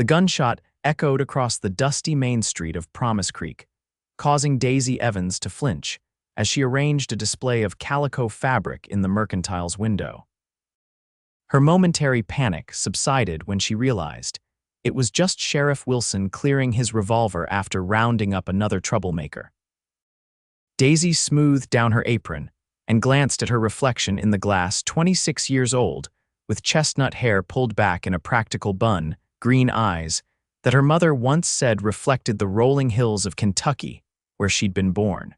The gunshot echoed across the dusty main street of Promise Creek, causing Daisy Evans to flinch as she arranged a display of calico fabric in the mercantile's window. Her momentary panic subsided when she realized it was just Sheriff Wilson clearing his revolver after rounding up another troublemaker. Daisy smoothed down her apron and glanced at her reflection in the glass, 26 years old, with chestnut hair pulled back in a practical bun, green eyes that her mother once said reflected the rolling hills of Kentucky, where she'd been born.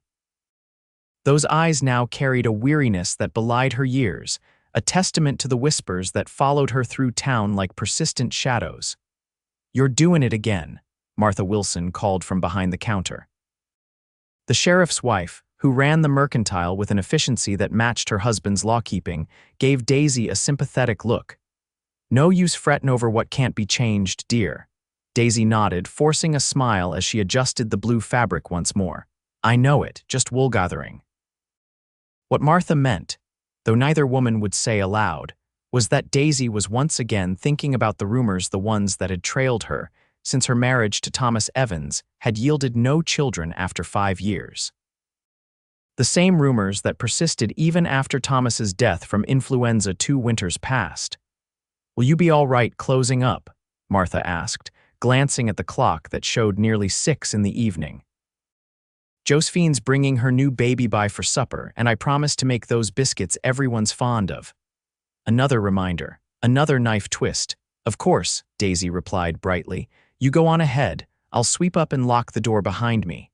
Those eyes now carried a weariness that belied her years, a testament to the whispers that followed her through town like persistent shadows. "You're doing it again," Martha Wilson called from behind the counter. The sheriff's wife, who ran the mercantile with an efficiency that matched her husband's lawkeeping, gave Daisy a sympathetic look. "No use frettin' over what can't be changed, dear." Daisy nodded, forcing a smile as she adjusted the blue fabric once more. "I know it, just wool gathering." What Martha meant, though neither woman would say aloud, was that Daisy was once again thinking about the rumors, the ones that had trailed her since her marriage to Thomas Evans had yielded no children after 5 years. The same rumors that persisted even after Thomas's death from influenza 2 winters past. "Will you be all right closing up?" Martha asked, glancing at the clock that showed nearly 6 in the evening. "Josephine's bringing her new baby by for supper, and I promised to make those biscuits everyone's fond of." Another reminder, another knife twist. "Of course," Daisy replied brightly. "You go on ahead. I'll sweep up and lock the door behind me."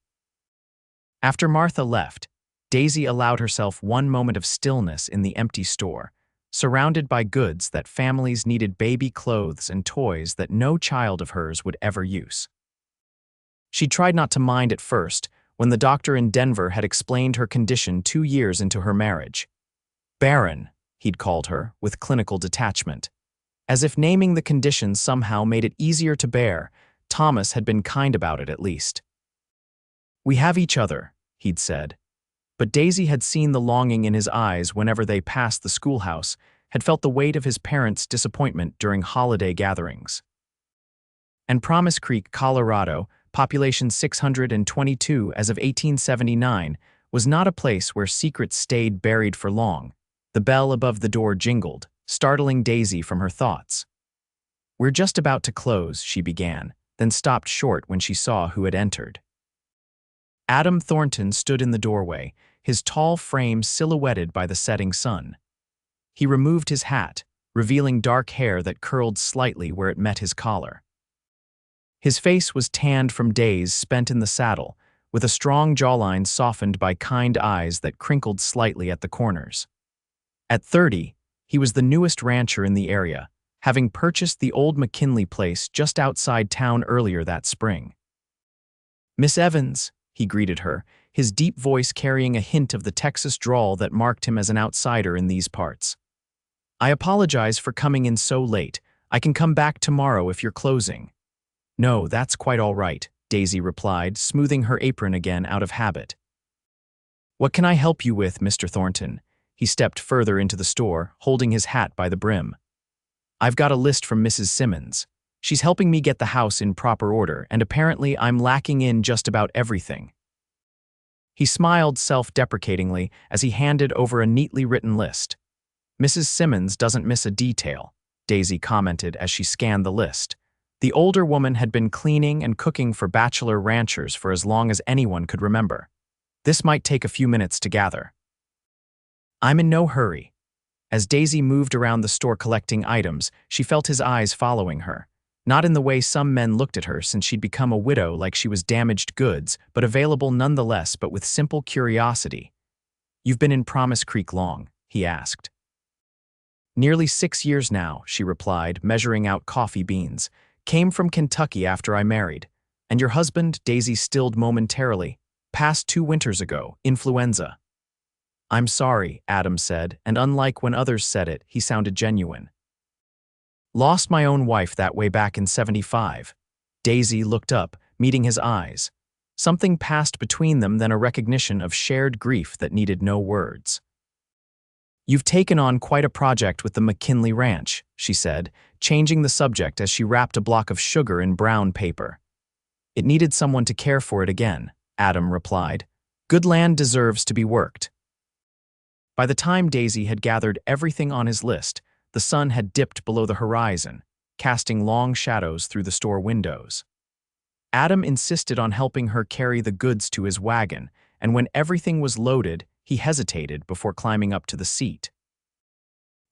After Martha left, Daisy allowed herself one moment of stillness in the empty store, surrounded by goods that families needed, baby clothes and toys that no child of hers would ever use. She tried not to mind at first when the doctor in Denver had explained her condition 2 years into her marriage. "Barren," he'd called her, with clinical detachment. As if naming the condition somehow made it easier to bear, Thomas had been kind about it at least. "We have each other," he'd said. But Daisy had seen the longing in his eyes whenever they passed the schoolhouse, had felt the weight of his parents' disappointment during holiday gatherings. And Promise Creek, Colorado, population 622 as of 1879, was not a place where secrets stayed buried for long. The bell above the door jingled, startling Daisy from her thoughts. "We're just about to close," she began, then stopped short when she saw who had entered. Adam Thornton stood in the doorway, his tall frame silhouetted by the setting sun. He removed his hat, revealing dark hair that curled slightly where it met his collar. His face was tanned from days spent in the saddle, with a strong jawline softened by kind eyes that crinkled slightly at the corners. At 30, he was the newest rancher in the area, having purchased the old McKinley place just outside town earlier that spring. "Miss Evans," he greeted her, his deep voice carrying a hint of the Texas drawl that marked him as an outsider in these parts. "I apologize for coming in so late. I can come back tomorrow if you're closing." "No, that's quite all right," Daisy replied, smoothing her apron again out of habit. "What can I help you with, Mr. Thornton?" He stepped further into the store, holding his hat by the brim. "I've got a list from Mrs. Simmons. She's helping me get the house in proper order, and apparently I'm lacking in just about everything." He smiled self-deprecatingly as he handed over a neatly written list. "Mrs. Simmons doesn't miss a detail," Daisy commented as she scanned the list. The older woman had been cleaning and cooking for bachelor ranchers for as long as anyone could remember. This might take a few minutes to gather. "I'm in no hurry." As Daisy moved around the store collecting items, she felt his eyes following her. Not in the way some men looked at her since she'd become a widow like she was damaged goods, but available nonetheless, but with simple curiosity. "You've been in Promise Creek long?" he asked. "Nearly 6 years now," she replied, measuring out coffee beans. "Came from Kentucky after I married. And your husband?" Daisy stilled momentarily. "Passed 2 winters ago, influenza." "I'm sorry," Adam said, and unlike when others said it, he sounded genuine. "Lost my own wife that way back in 75. Daisy looked up, meeting his eyes. Something passed between them, then a recognition of shared grief that needed no words. "You've taken on quite a project with the McKinley Ranch," she said, changing the subject as she wrapped a block of sugar in brown paper. "It needed someone to care for it again," Adam replied. "Good land deserves to be worked." By the time Daisy had gathered everything on his list, the sun had dipped below the horizon, casting long shadows through the store windows. Adam insisted on helping her carry the goods to his wagon, and when everything was loaded, he hesitated before climbing up to the seat.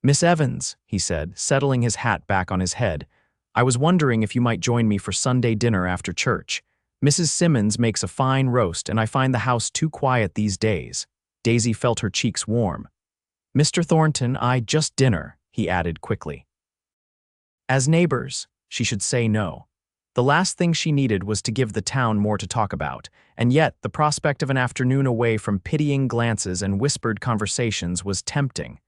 "Miss Evans," he said, settling his hat back on his head, "I was wondering if you might join me for Sunday dinner after church. Mrs. Simmons makes a fine roast, and I find the house too quiet these days." Daisy felt her cheeks warm. "Mr. Thornton, just dinner," he added quickly. As neighbors, she should say no. The last thing she needed was to give the town more to talk about, and yet the prospect of an afternoon away from pitying glances and whispered conversations was tempting.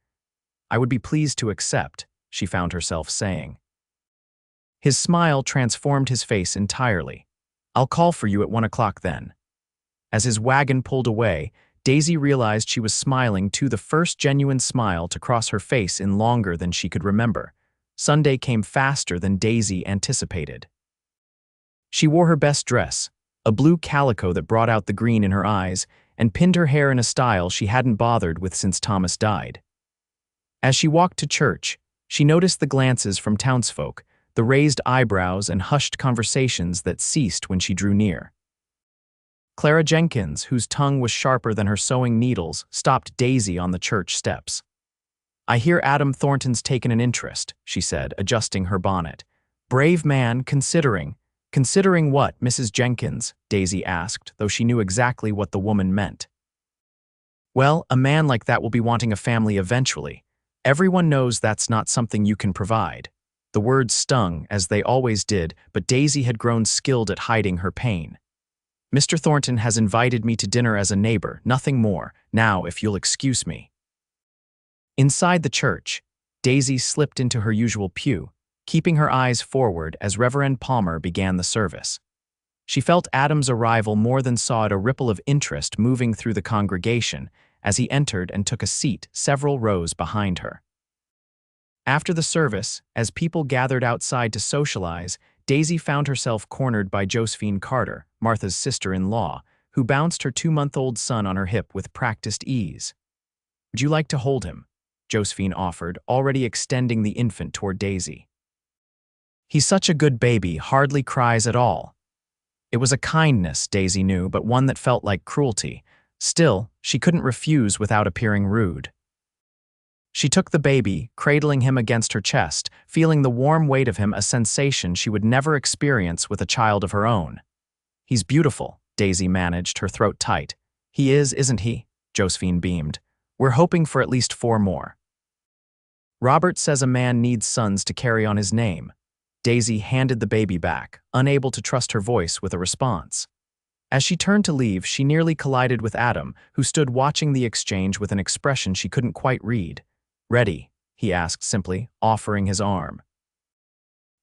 "I would be pleased to accept," she found herself saying. His smile transformed his face entirely. "I'll call for you at 1 o'clock then." As his wagon pulled away, Daisy realized she was smiling too, the first genuine smile to cross her face in longer than she could remember. Sunday came faster than Daisy anticipated. She wore her best dress, a blue calico that brought out the green in her eyes, and pinned her hair in a style she hadn't bothered with since Thomas died. As she walked to church, she noticed the glances from townsfolk, the raised eyebrows and hushed conversations that ceased when she drew near. Clara Jenkins, whose tongue was sharper than her sewing needles, stopped Daisy on the church steps. "I hear Adam Thornton's taken an interest," she said, adjusting her bonnet. "Brave man, considering." "Considering what, Mrs. Jenkins?" Daisy asked, though she knew exactly what the woman meant. "Well, a man like that will be wanting a family eventually. Everyone knows that's not something you can provide." The words stung, as they always did, but Daisy had grown skilled at hiding her pain. "Mr. Thornton has invited me to dinner as a neighbor, nothing more. Now, if you'll excuse me." Inside the church, Daisy slipped into her usual pew, keeping her eyes forward as Reverend Palmer began the service. She felt Adam's arrival more than saw it, a ripple of interest moving through the congregation as he entered and took a seat several rows behind her. After the service, as people gathered outside to socialize, Daisy found herself cornered by Josephine Carter, Martha's sister-in-law, who bounced her 2-month-old son on her hip with practiced ease. "Would you like to hold him?" Josephine offered, already extending the infant toward Daisy. "He's such a good baby, hardly cries at all." It was a kindness, Daisy knew, but one that felt like cruelty. Still, she couldn't refuse without appearing rude. She took the baby, cradling him against her chest, feeling the warm weight of him, a sensation she would never experience with a child of her own. "He's beautiful," Daisy managed, her throat tight. "He is, isn't he?" Josephine beamed. "We're hoping for at least 4 more. Robert says a man needs sons to carry on his name." Daisy handed the baby back, unable to trust her voice with a response. As she turned to leave, she nearly collided with Adam, who stood watching the exchange with an expression she couldn't quite read. "Ready?" he asked simply, offering his arm.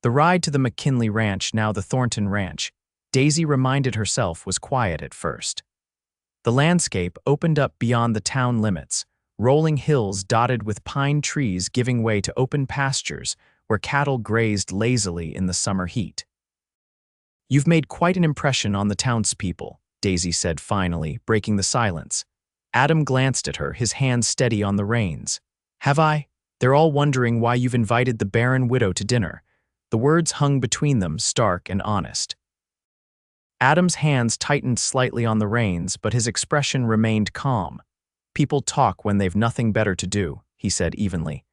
The ride to the McKinley Ranch, now the Thornton Ranch, Daisy reminded herself was quiet at first. The landscape opened up beyond the town limits, rolling hills dotted with pine trees giving way to open pastures where cattle grazed lazily in the summer heat. "You've made quite an impression on the townspeople," Daisy said finally, breaking the silence. Adam glanced at her, his hands steady on the reins. "Have I? They're all wondering why you've invited the barren widow to dinner." The words hung between them, stark and honest. Adam's hands tightened slightly on the reins, but his expression remained calm. "People talk when they've nothing better to do," he said evenly.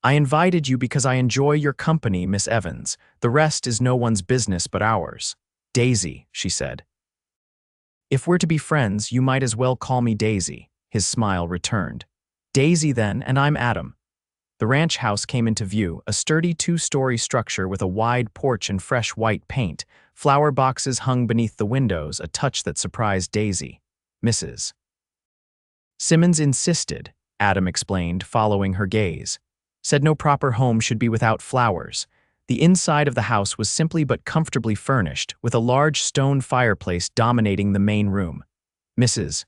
"I invited you because I enjoy your company, Miss Evans. The rest is no one's business but ours." "Daisy," she said. "If we're to be friends, you might as well call me Daisy." His smile returned. "Daisy then, and I'm Adam." The ranch house came into view, a sturdy 2-story structure with a wide porch and fresh white paint. Flower boxes hung beneath the windows, a touch that surprised Daisy. "Mrs. Simmons insisted," Adam explained, following her gaze. "Said no proper home should be without flowers." The inside of the house was simply but comfortably furnished, with a large stone fireplace dominating the main room. Mrs.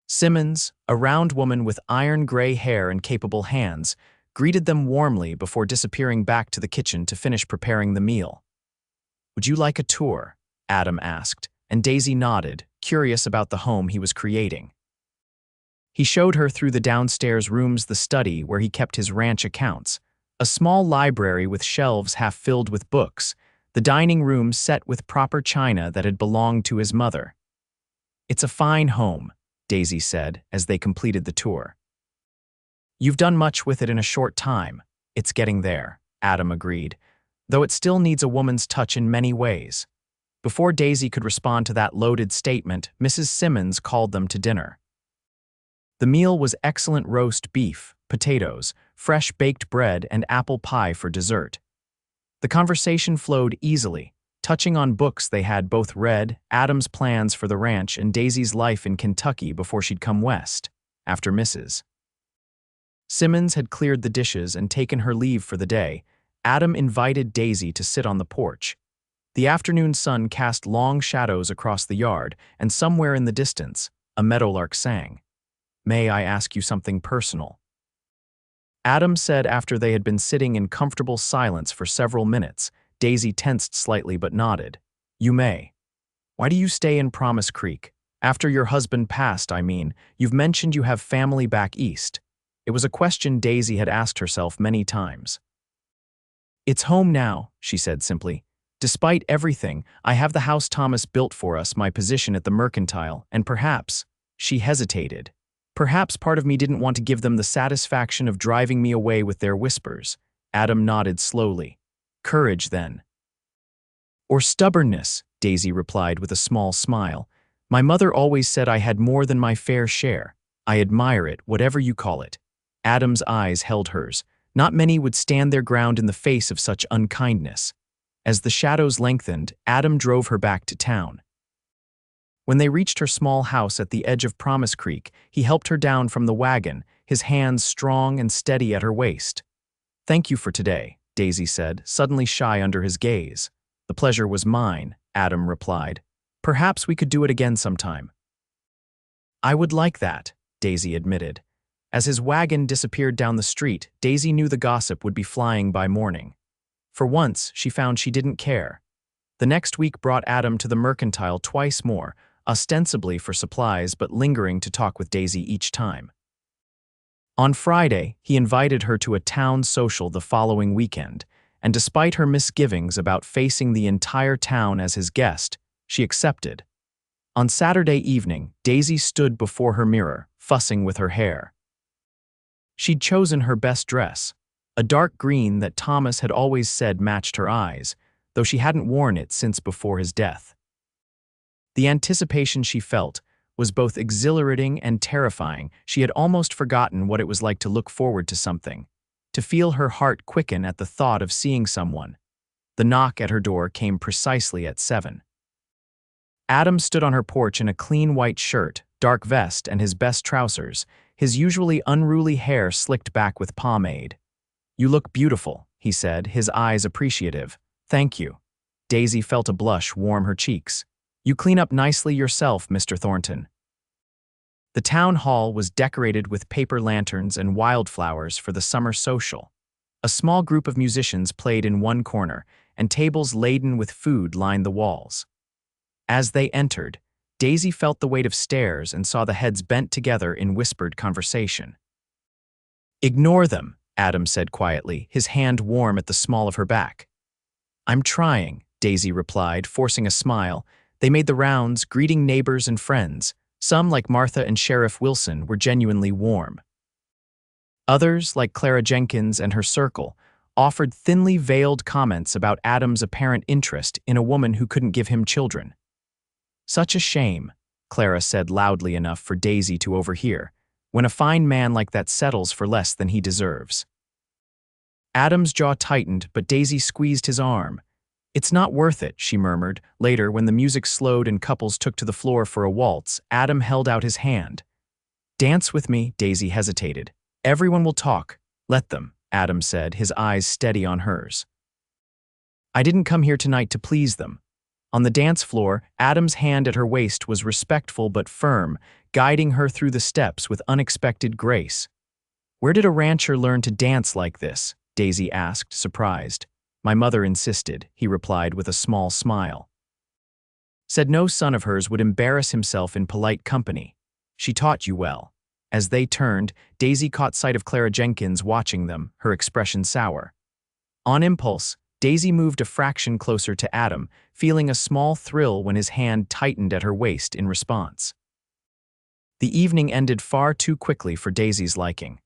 Simmons, a round woman with iron-gray hair and capable hands, greeted them warmly before disappearing back to the kitchen to finish preparing the meal. "Would you like a tour?" Adam asked, and Daisy nodded, curious about the home he was creating. He showed her through the downstairs rooms the study where he kept his ranch accounts, a small library with shelves half filled with books, the dining room set with proper china that had belonged to his mother. "It's a fine home," Daisy said as they completed the tour. "You've done much with it in a short time. It's getting there," Adam agreed, though it still needs a woman's touch in many ways. Before Daisy could respond to that loaded statement, Mrs. Simmons called them to dinner. The meal was excellent roast beef, potatoes, fresh baked bread, and apple pie for dessert. The conversation flowed easily, touching on books they had both read, Adam's plans for the ranch, and Daisy's life in Kentucky before she'd come west, after Mrs. Simmons had cleared the dishes and taken her leave for the day. Adam invited Daisy to sit on the porch. The afternoon sun cast long shadows across the yard, and somewhere in the distance, a meadowlark sang. "May I ask you something personal?" Adam said after they had been sitting in comfortable silence for several minutes. Daisy tensed slightly but nodded. "You may. Why do you stay in Promise Creek? After your husband passed, I mean. You've mentioned you have family back east." It was a question Daisy had asked herself many times. "It's home now," she said simply. "Despite everything, I have the house Thomas built for us, my position at the Mercantile, and perhaps," she hesitated, "perhaps part of me didn't want to give them the satisfaction of driving me away with their whispers." Adam nodded slowly. "Courage, then." "Or stubbornness," Daisy replied with a small smile. "My mother always said I had more than my fair share. I admire it, whatever you call it." Adam's eyes held hers. Not many would stand their ground in the face of such unkindness. As the shadows lengthened, Adam drove her back to town. When they reached her small house at the edge of Promise Creek, he helped her down from the wagon, his hands strong and steady at her waist. "Thank you for today," Daisy said, suddenly shy under his gaze. "The pleasure was mine," Adam replied. "Perhaps we could do it again sometime." "I would like that," Daisy admitted. As his wagon disappeared down the street, Daisy knew the gossip would be flying by morning. For once, she found she didn't care. The next week brought Adam to the Mercantile twice more, ostensibly for supplies but lingering to talk with Daisy each time. On Friday, he invited her to a town social the following weekend, and despite her misgivings about facing the entire town as his guest, she accepted. On Saturday evening, Daisy stood before her mirror, fussing with her hair. She'd chosen her best dress, a dark green that Thomas had always said matched her eyes, though she hadn't worn it since before his death. The anticipation she felt was both exhilarating and terrifying. She had almost forgotten what it was like to look forward to something, to feel her heart quicken at the thought of seeing someone. The knock at her door came precisely at 7. Adam stood on her porch in a clean white shirt, dark vest, and his best trousers, his usually unruly hair slicked back with pomade. "You look beautiful," he said, his eyes appreciative. "Thank you." Daisy felt a blush warm her cheeks. "You clean up nicely yourself, Mr. Thornton." The town hall was decorated with paper lanterns and wildflowers for the summer social. A small group of musicians played in one corner, and tables laden with food lined the walls. As they entered, Daisy felt the weight of stares and saw the heads bent together in whispered conversation. "Ignore them," Adam said quietly, his hand warm at the small of her back. "I'm trying," Daisy replied, forcing a smile. They made the rounds, greeting neighbors and friends. Some, like Martha and Sheriff Wilson, were genuinely warm. Others, like Clara Jenkins and her circle, offered thinly veiled comments about Adam's apparent interest in a woman who couldn't give him children. "Such a shame," Clara said loudly enough for Daisy to overhear, "when a fine man like that settles for less than he deserves." Adam's jaw tightened, but Daisy squeezed his arm. "It's not worth it," she murmured. Later, when the music slowed and couples took to the floor for a waltz, Adam held out his hand. "Dance with me," Daisy hesitated. "Everyone will talk. Let them," Adam said, his eyes steady on hers. "I didn't come here tonight to please them." On the dance floor, Adam's hand at her waist was respectful but firm, guiding her through the steps with unexpected grace. "Where did a rancher learn to dance like this?" Daisy asked, surprised. "My mother insisted," he replied with a small smile. "Said no son of hers would embarrass himself in polite company. She taught you well." As they turned, Daisy caught sight of Clara Jenkins watching them, her expression sour. On impulse, Daisy moved a fraction closer to Adam, feeling a small thrill when his hand tightened at her waist in response. The evening ended far too quickly for Daisy's liking.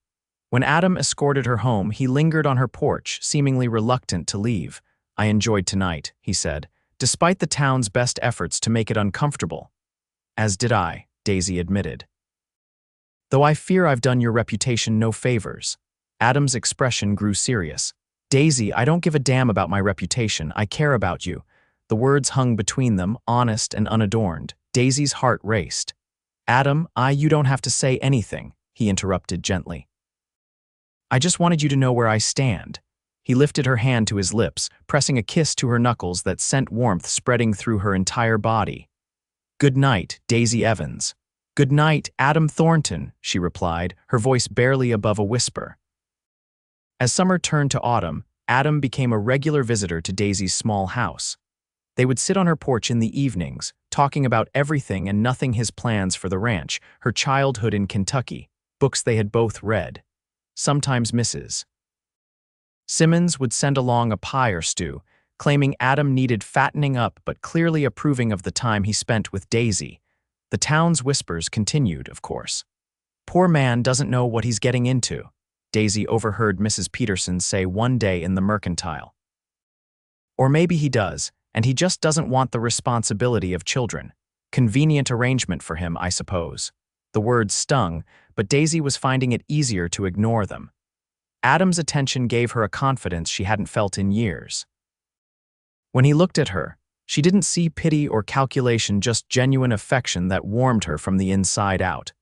When Adam escorted her home, he lingered on her porch, seemingly reluctant to leave. "I enjoyed tonight," he said, despite the town's best efforts to make it uncomfortable. "As did I," Daisy admitted. "Though I fear I've done your reputation no favors." Adam's expression grew serious. "Daisy, I don't give a damn about my reputation. I care about you." The words hung between them, honest and unadorned. Daisy's heart raced. "Adam, you don't have to say anything," he interrupted gently. "I just wanted you to know where I stand." He lifted her hand to his lips, pressing a kiss to her knuckles that sent warmth spreading through her entire body. "Good night, Daisy Evans." "Good night, Adam Thornton," she replied, her voice barely above a whisper. As summer turned to autumn, Adam became a regular visitor to Daisy's small house. They would sit on her porch in the evenings, talking about everything and nothing: his plans for the ranch, her childhood in Kentucky, books they had both read. Sometimes Mrs. Simmons would send along a pie or stew, claiming Adam needed fattening up but clearly approving of the time he spent with Daisy. The town's whispers continued, of course. "Poor man doesn't know what he's getting into," Daisy overheard Mrs. Peterson say one day in the Mercantile. "Or maybe he does, and he just doesn't want the responsibility of children. Convenient arrangement for him, I suppose." The words stung, but Daisy was finding it easier to ignore them. Adam's attention gave her a confidence she hadn't felt in years. When he looked at her, she didn't see pity or calculation, just genuine affection that warmed her from the inside out.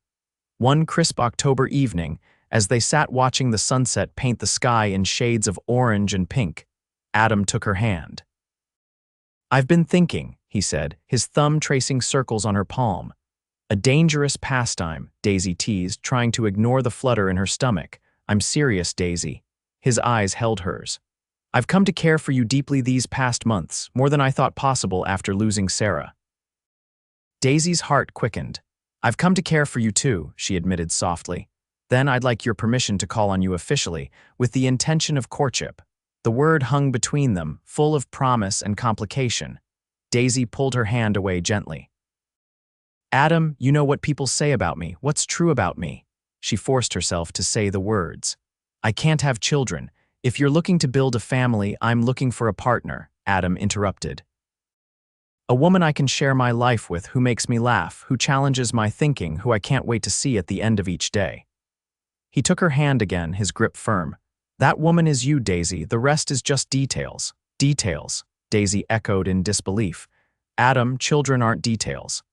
One crisp October evening, as they sat watching the sunset paint the sky in shades of orange and pink, Adam took her hand. "I've been thinking," he said, his thumb tracing circles on her palm. "A dangerous pastime," Daisy teased, trying to ignore the flutter in her stomach. "I'm serious, Daisy." His eyes held hers. "I've come to care for you deeply these past months, more than I thought possible after losing Sarah." Daisy's heart quickened. "I've come to care for you too," she admitted softly. "Then I'd like your permission to call on you officially, with the intention of courtship." The word hung between them, full of promise and complication. Daisy pulled her hand away gently. "Adam, you know what people say about me, what's true about me." She forced herself to say the words. "I can't have children. If you're looking to build a family, I'm looking for a partner," Adam interrupted. "A woman I can share my life with, who makes me laugh, who challenges my thinking, who I can't wait to see at the end of each day." He took her hand again, his grip firm. "That woman is you, Daisy. The rest is just details." "Details," Daisy echoed in disbelief. "Adam, children aren't details."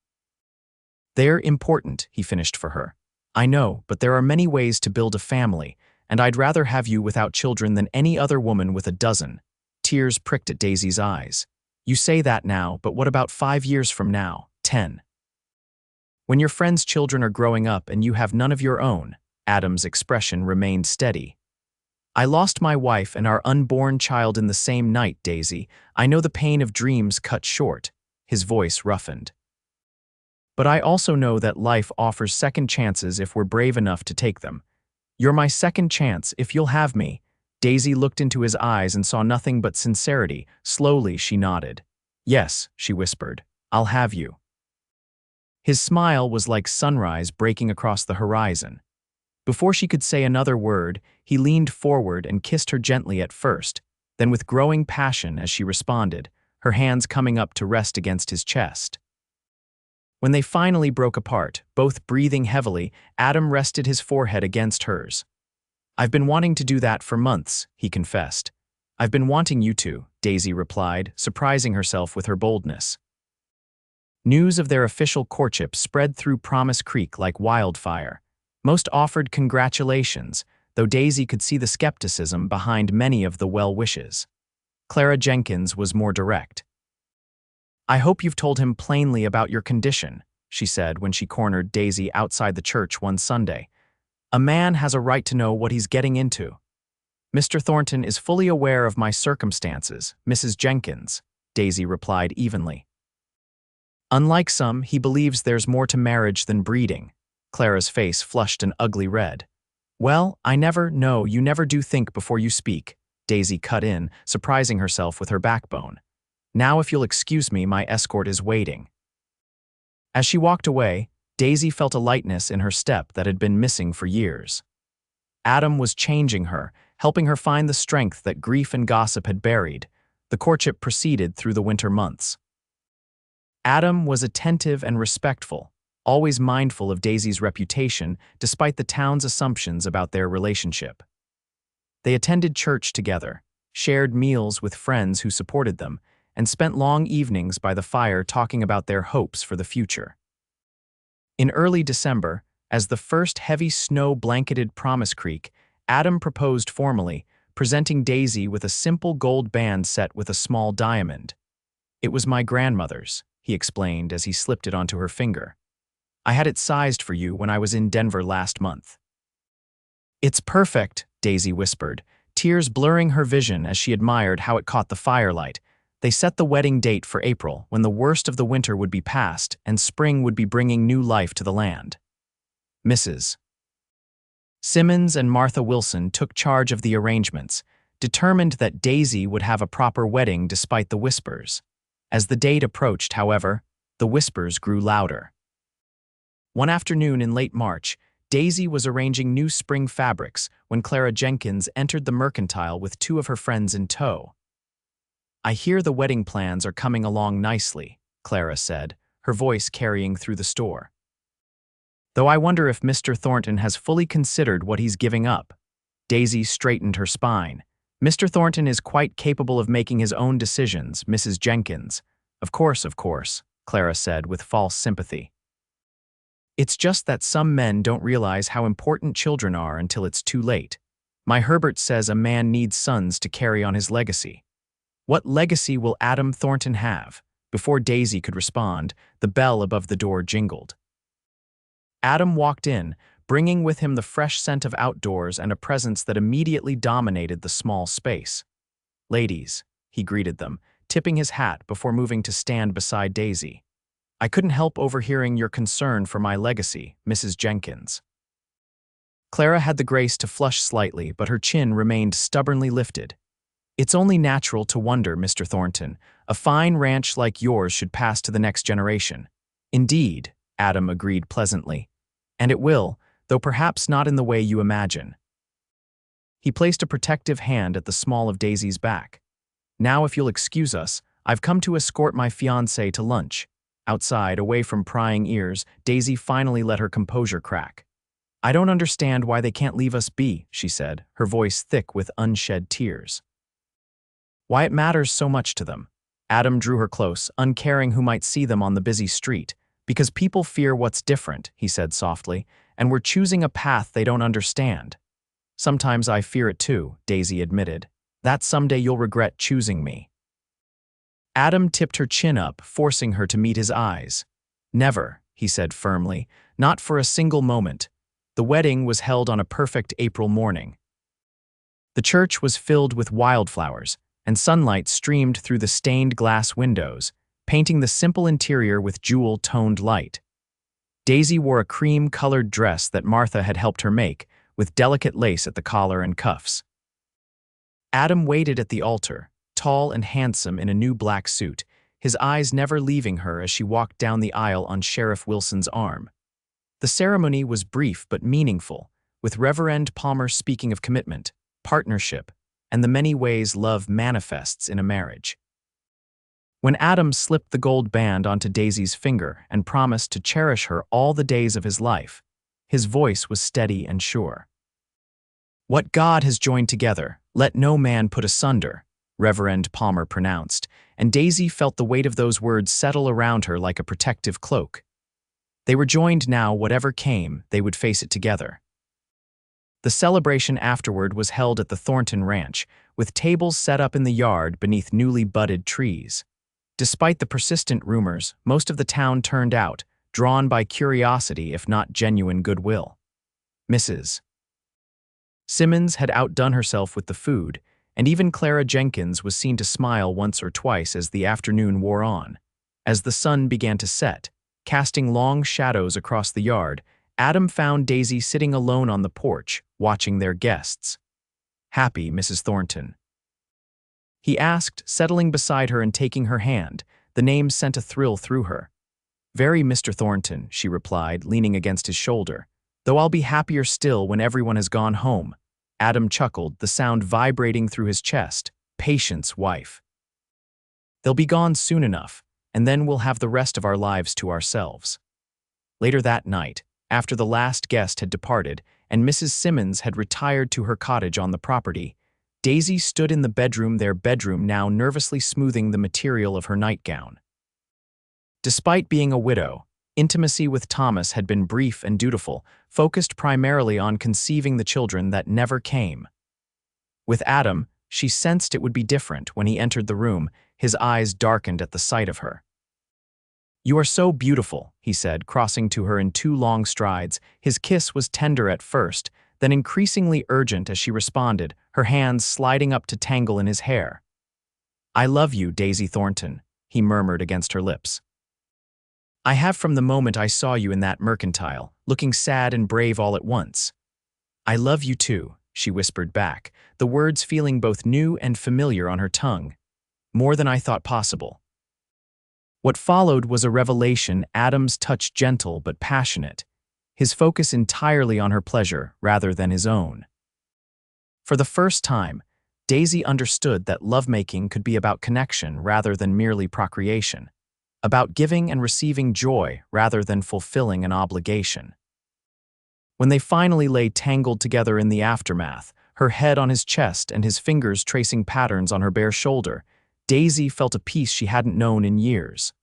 "They're important," he finished for her. "I know, but there are many ways to build a family, and I'd rather have you without children than any other woman with a dozen." Tears pricked at Daisy's eyes. "You say that now, but what about 5 years from now, 10? When your friends' children are growing up and you have none of your own?" Adam's expression remained steady. "I lost my wife and our unborn child in the same night, Daisy. I know the pain of dreams cut short." His voice roughened. "But I also know that life offers second chances if we're brave enough to take them. You're my second chance, if you'll have me." Daisy looked into his eyes and saw nothing but sincerity. Slowly, she nodded. "Yes," she whispered, "I'll have you." His smile was like sunrise breaking across the horizon. Before she could say another word, he leaned forward and kissed her gently at first, then with growing passion as she responded, her hands coming up to rest against his chest. When they finally broke apart, both breathing heavily, Adam rested his forehead against hers. "I've been wanting to do that for months," he confessed. "I've been wanting you to," Daisy replied, surprising herself with her boldness. News of their official courtship spread through Promise Creek like wildfire. Most offered congratulations, though Daisy could see the skepticism behind many of the well-wishes. Clara Jenkins was more direct. "I hope you've told him plainly about your condition," she said when she cornered Daisy outside the church one Sunday. A man has a right to know what he's getting into. Mr. Thornton is fully aware of my circumstances, Mrs. Jenkins, Daisy replied evenly. Unlike some, he believes there's more to marriage than breeding. Clara's face flushed an ugly red. Well, you never do think before you speak, Daisy cut in, surprising herself with her backbone. Now if you'll excuse me, my escort is waiting. As she walked away, Daisy felt a lightness in her step that had been missing for years. Adam was changing her, helping her find the strength that grief and gossip had buried. The courtship proceeded through the winter months. Adam was attentive and respectful, always mindful of Daisy's reputation despite the town's assumptions about their relationship. They attended church together, shared meals with friends who supported them, and spent long evenings by the fire talking about their hopes for the future. In early December, as the first heavy snow blanketed Promise Creek, Adam proposed formally, presenting Daisy with a simple gold band set with a small diamond. It was my grandmother's, he explained as he slipped it onto her finger. I had it sized for you when I was in Denver last month. It's perfect, Daisy whispered, tears blurring her vision as she admired how it caught the firelight. They set the wedding date for April, when the worst of the winter would be past and spring would be bringing new life to the land. Mrs. Simmons and Martha Wilson took charge of the arrangements, determined that Daisy would have a proper wedding despite the whispers. As the date approached, however, the whispers grew louder. One afternoon in late March, Daisy was arranging new spring fabrics when Clara Jenkins entered the mercantile with two of her friends in tow. I hear the wedding plans are coming along nicely, Clara said, her voice carrying through the store. Though I wonder if Mr. Thornton has fully considered what he's giving up. Daisy straightened her spine. Mr. Thornton is quite capable of making his own decisions, Mrs. Jenkins. Of course, Clara said with false sympathy. It's just that some men don't realize how important children are until it's too late. My Herbert says a man needs sons to carry on his legacy. What legacy will Adam Thornton have? Before Daisy could respond, the bell above the door jingled. Adam walked in, bringing with him the fresh scent of outdoors and a presence that immediately dominated the small space. Ladies, he greeted them, tipping his hat before moving to stand beside Daisy. I couldn't help overhearing your concern for my legacy, Mrs. Jenkins. Clara had the grace to flush slightly, but her chin remained stubbornly lifted. It's only natural to wonder, Mr. Thornton. A fine ranch like yours should pass to the next generation. Indeed, Adam agreed pleasantly. And it will, though perhaps not in the way you imagine. He placed a protective hand at the small of Daisy's back. Now, if you'll excuse us, I've come to escort my fiancé to lunch. Outside, away from prying ears, Daisy finally let her composure crack. I don't understand why they can't leave us be, she said, her voice thick with unshed tears. Why it matters so much to them. Adam drew her close, uncaring who might see them on the busy street. Because people fear what's different, he said softly, and we're choosing a path they don't understand. Sometimes I fear it too, Daisy admitted. That someday you'll regret choosing me. Adam tipped her chin up, forcing her to meet his eyes. Never, he said firmly, not for a single moment. The wedding was held on a perfect April morning. The church was filled with wildflowers, and sunlight streamed through the stained glass windows, painting the simple interior with jewel-toned light. Daisy wore a cream-colored dress that Martha had helped her make, with delicate lace at the collar and cuffs. Adam waited at the altar, tall and handsome in a new black suit, his eyes never leaving her as she walked down the aisle on Sheriff Wilson's arm. The ceremony was brief but meaningful, with Reverend Palmer speaking of commitment, partnership, and the many ways love manifests in a marriage. When Adam slipped the gold band onto Daisy's finger and promised to cherish her all the days of his life, his voice was steady and sure. What God has joined together, let no man put asunder, Reverend Palmer pronounced, and Daisy felt the weight of those words settle around her like a protective cloak. They were joined now, whatever came, they would face it together. The celebration afterward was held at the Thornton Ranch, with tables set up in the yard beneath newly budded trees. Despite the persistent rumors, most of the town turned out, drawn by curiosity if not genuine goodwill. Mrs. Simmons had outdone herself with the food, and even Clara Jenkins was seen to smile once or twice as the afternoon wore on. As the sun began to set, casting long shadows across the yard, Adam found Daisy sitting alone on the porch, watching their guests. "Happy, Mrs. Thornton?" he asked, settling beside her and taking her hand. The name sent a thrill through her. "Very, Mr. Thornton," she replied, leaning against his shoulder. "Though I'll be happier still when everyone has gone home." Adam chuckled, the sound vibrating through his chest. "Patience, wife. They'll be gone soon enough, and then we'll have the rest of our lives to ourselves." Later that night, after the last guest had departed and Mrs. Simmons had retired to her cottage on the property, Daisy stood in their bedroom now, nervously smoothing the material of her nightgown. Despite being a widow, intimacy with Thomas had been brief and dutiful, focused primarily on conceiving the children that never came. With Adam, she sensed it would be different. When he entered the room, his eyes darkened at the sight of her. "You are so beautiful," he said, crossing to her in 2 long strides. His kiss was tender at first, then increasingly urgent as she responded, her hands sliding up to tangle in his hair. "I love you, Daisy Thornton," he murmured against her lips. "I have from the moment I saw you in that mercantile, looking sad and brave all at once." "I love you too," she whispered back, the words feeling both new and familiar on her tongue. "More than I thought possible." What followed was a revelation, Adam's touch gentle but passionate, his focus entirely on her pleasure rather than his own. For the first time, Daisy understood that lovemaking could be about connection rather than merely procreation, about giving and receiving joy rather than fulfilling an obligation. When they finally lay tangled together in the aftermath, her head on his chest and his fingers tracing patterns on her bare shoulder, Daisy felt a peace she hadn't known in years.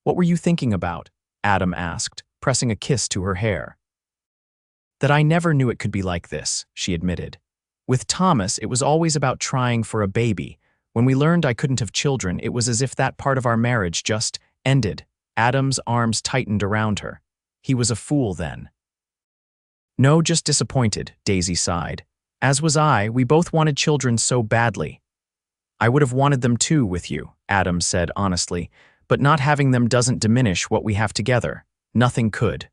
"What were you thinking about?" Adam asked, pressing a kiss to her hair. "That I never knew it could be like this," she admitted. "With Thomas, it was always about trying for a baby. When we learned I couldn't have children, it was as if that part of our marriage just ended." Adam's arms tightened around her. "He was a fool then." "No, just disappointed," Daisy sighed. "As was I. We both wanted children so badly." "I would have wanted them too with you," Adam said honestly, "but not having them doesn't diminish what we have together. Nothing could."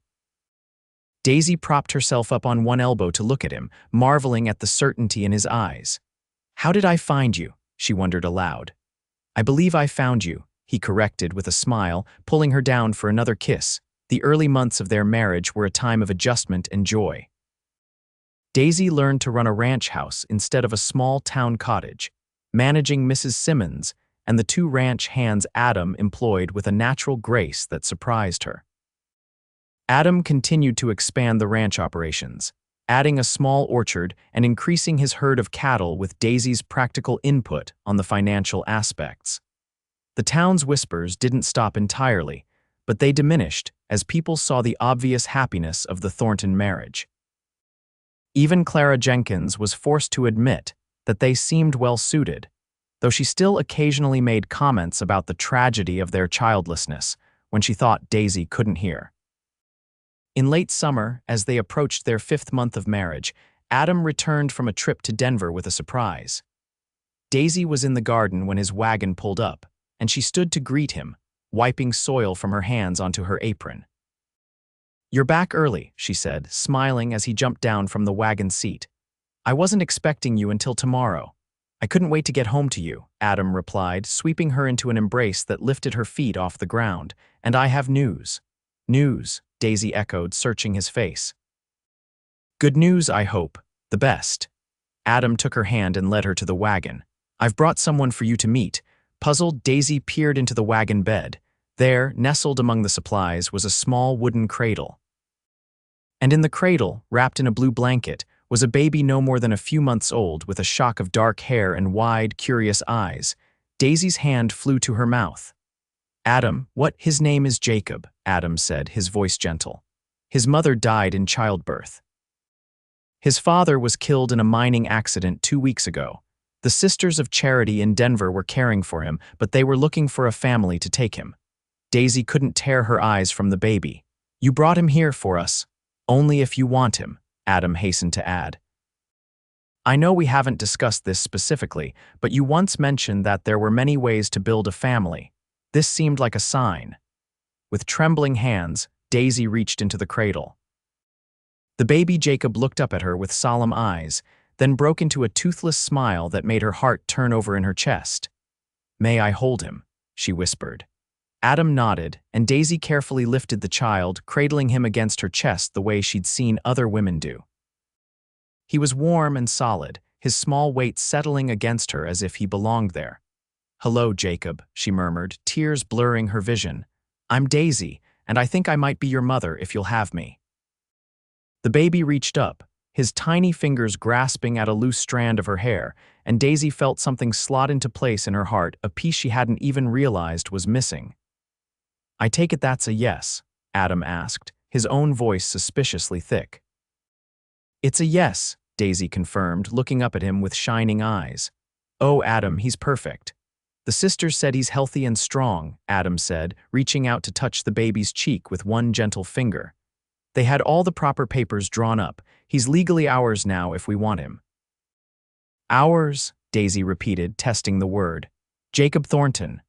Daisy propped herself up on one elbow to look at him, marveling at the certainty in his eyes. "How did I find you?" she wondered aloud. "I believe I found you," he corrected with a smile, pulling her down for another kiss. The early months of their marriage were a time of adjustment and joy. Daisy learned to run a ranch house instead of a small town cottage, managing Mrs. Simmons and the 2 ranch hands Adam employed with a natural grace that surprised her. Adam continued to expand the ranch operations, adding a small orchard and increasing his herd of cattle with Daisy's practical input on the financial aspects. The town's whispers didn't stop entirely, but they diminished as people saw the obvious happiness of the Thornton marriage. Even Clara Jenkins was forced to admit that they seemed well-suited, though she still occasionally made comments about the tragedy of their childlessness when she thought Daisy couldn't hear. In late summer, as they approached their 5th month of marriage, Adam returned from a trip to Denver with a surprise. Daisy was in the garden when his wagon pulled up, and she stood to greet him, wiping soil from her hands onto her apron. "You're back early," she said, smiling as he jumped down from the wagon seat. "I wasn't expecting you until tomorrow." "I couldn't wait to get home to you," Adam replied, sweeping her into an embrace that lifted her feet off the ground. "And I have news." "News," Daisy echoed, searching his face. "Good news, I hope. The best." Adam took her hand and led her to the wagon. "I've brought someone for you to meet." Puzzled, Daisy peered into the wagon bed. There, nestled among the supplies, was a small wooden cradle. And in the cradle, wrapped in a blue blanket, was a baby no more than a few months old with a shock of dark hair and wide, curious eyes. Daisy's hand flew to her mouth. "Adam, what?" "His name is Jacob," Adam said, his voice gentle. "His mother died in childbirth. His father was killed in a mining accident 2 weeks ago. The Sisters of Charity in Denver were caring for him, but they were looking for a family to take him." Daisy couldn't tear her eyes from the baby. "You brought him here for us. Only if you want him," Adam hastened to add. I know we haven't discussed this specifically, but you once mentioned that there were many ways to build a family. This seemed like a sign. With trembling hands, Daisy reached into the cradle. The baby Jacob looked up at her with solemn eyes, then broke into a toothless smile that made her heart turn over in her chest. "May I hold him?" she whispered. Adam nodded, and Daisy carefully lifted the child, cradling him against her chest the way she'd seen other women do. He was warm and solid, his small weight settling against her as if he belonged there. "Hello, Jacob," she murmured, tears blurring her vision. "I'm Daisy, and I think I might be your mother if you'll have me." The baby reached up, his tiny fingers grasping at a loose strand of her hair, and Daisy felt something slot into place in her heart, a piece she hadn't even realized was missing. "I take it that's a yes?" Adam asked, his own voice suspiciously thick. "It's a yes," Daisy confirmed, looking up at him with shining eyes. "Oh, Adam, he's perfect." "The sisters said he's healthy and strong," Adam said, reaching out to touch the baby's cheek with one gentle finger. "They had all the proper papers drawn up. He's legally ours now if we want him." "Ours?" Daisy repeated, testing the word. "Jacob Thornton."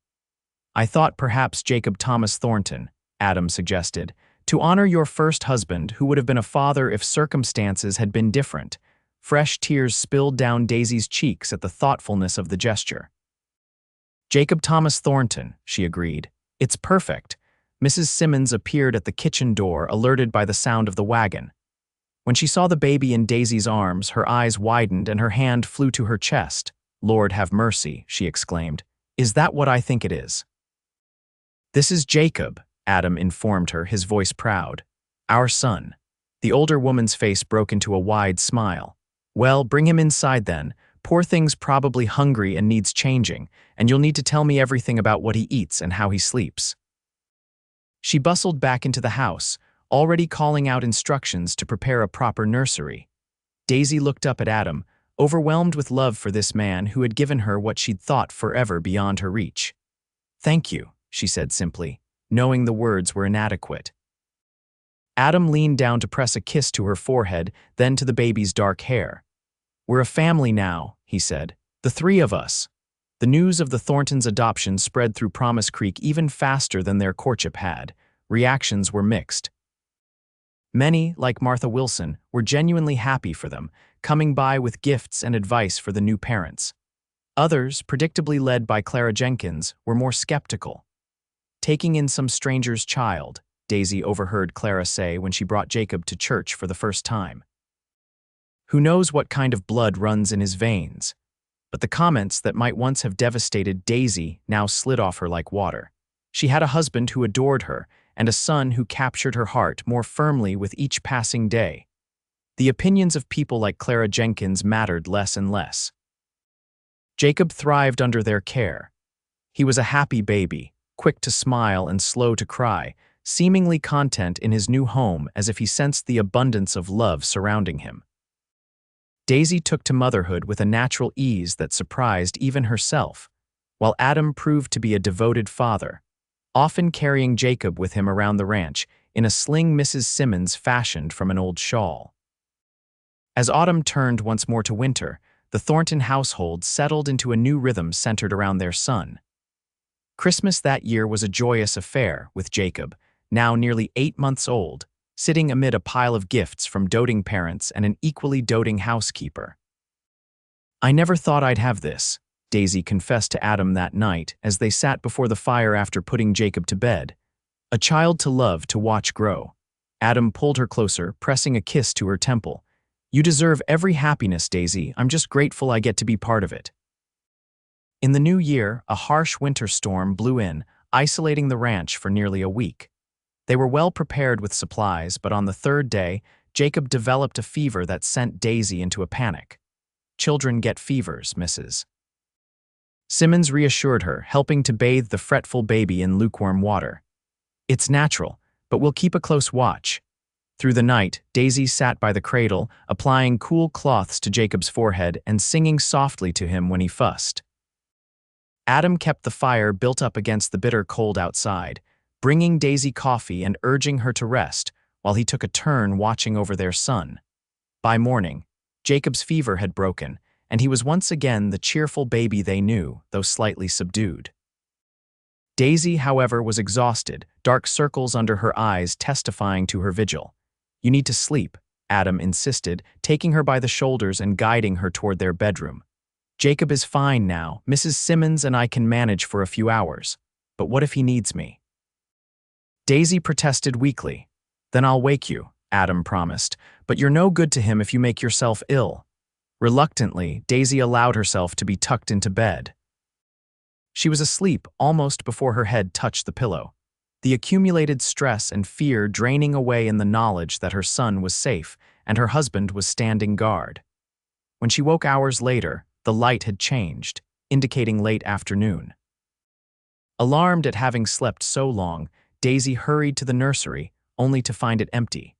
"I thought perhaps Jacob Thomas Thornton," Adam suggested, "to honor your first husband who would have been a father if circumstances had been different." Fresh tears spilled down Daisy's cheeks at the thoughtfulness of the gesture. "Jacob Thomas Thornton," she agreed. "It's perfect." Mrs. Simmons appeared at the kitchen door, alerted by the sound of the wagon. When she saw the baby in Daisy's arms, her eyes widened and her hand flew to her chest. "Lord have mercy," she exclaimed. "Is that what I think it is?" "This is Jacob," Adam informed her, his voice proud. "Our son." The older woman's face broke into a wide smile. "Well, bring him inside then. Poor thing's probably hungry and needs changing, and you'll need to tell me everything about what he eats and how he sleeps." She bustled back into the house, already calling out instructions to prepare a proper nursery. Daisy looked up at Adam, overwhelmed with love for this man who had given her what she'd thought forever beyond her reach. "Thank you," she said simply, knowing the words were inadequate. Adam leaned down to press a kiss to her forehead, then to the baby's dark hair. "We're a family now," he said. "The three of us." The news of the Thorntons' adoption spread through Promise Creek even faster than their courtship had. Reactions were mixed. Many, like Martha Wilson, were genuinely happy for them, coming by with gifts and advice for the new parents. Others, predictably led by Clara Jenkins, were more skeptical. "Taking in some stranger's child," Daisy overheard Clara say when she brought Jacob to church for the first time. "Who knows what kind of blood runs in his veins?" But the comments that might once have devastated Daisy now slid off her like water. She had a husband who adored her, and a son who captured her heart more firmly with each passing day. The opinions of people like Clara Jenkins mattered less and less. Jacob thrived under their care. He was a happy baby, quick to smile and slow to cry, seemingly content in his new home as if he sensed the abundance of love surrounding him. Daisy took to motherhood with a natural ease that surprised even herself, while Adam proved to be a devoted father, often carrying Jacob with him around the ranch in a sling Mrs. Simmons fashioned from an old shawl. As autumn turned once more to winter, the Thornton household settled into a new rhythm centered around their son. Christmas that year was a joyous affair, with Jacob, now nearly 8 months old, sitting amid a pile of gifts from doting parents and an equally doting housekeeper. "I never thought I'd have this," Daisy confessed to Adam that night as they sat before the fire after putting Jacob to bed. "A child to love, to watch grow." Adam pulled her closer, pressing a kiss to her temple. "You deserve every happiness, Daisy. I'm just grateful I get to be part of it." In the new year, a harsh winter storm blew in, isolating the ranch for nearly a week. They were well prepared with supplies, but on the third day, Jacob developed a fever that sent Daisy into a panic. "Children get fevers, Mrs. Simmons reassured her, helping to bathe the fretful baby in lukewarm water. "It's natural, but we'll keep a close watch." Through the night, Daisy sat by the cradle, applying cool cloths to Jacob's forehead and singing softly to him when he fussed. Adam kept the fire built up against the bitter cold outside, bringing Daisy coffee and urging her to rest, while he took a turn watching over their son. By morning, Jacob's fever had broken, and he was once again the cheerful baby they knew, though slightly subdued. Daisy, however, was exhausted, dark circles under her eyes testifying to her vigil. "You need to sleep," Adam insisted, taking her by the shoulders and guiding her toward their bedroom. "Jacob is fine now. Mrs. Simmons and I can manage for a few hours. But what if he needs me?" Daisy protested weakly. "Then I'll wake you," Adam promised, "but you're no good to him if you make yourself ill." Reluctantly, Daisy allowed herself to be tucked into bed. She was asleep almost before her head touched the pillow, the accumulated stress and fear draining away in the knowledge that her son was safe and her husband was standing guard. When she woke hours later, the light had changed, indicating late afternoon. Alarmed at having slept so long, Daisy hurried to the nursery, only to find it empty.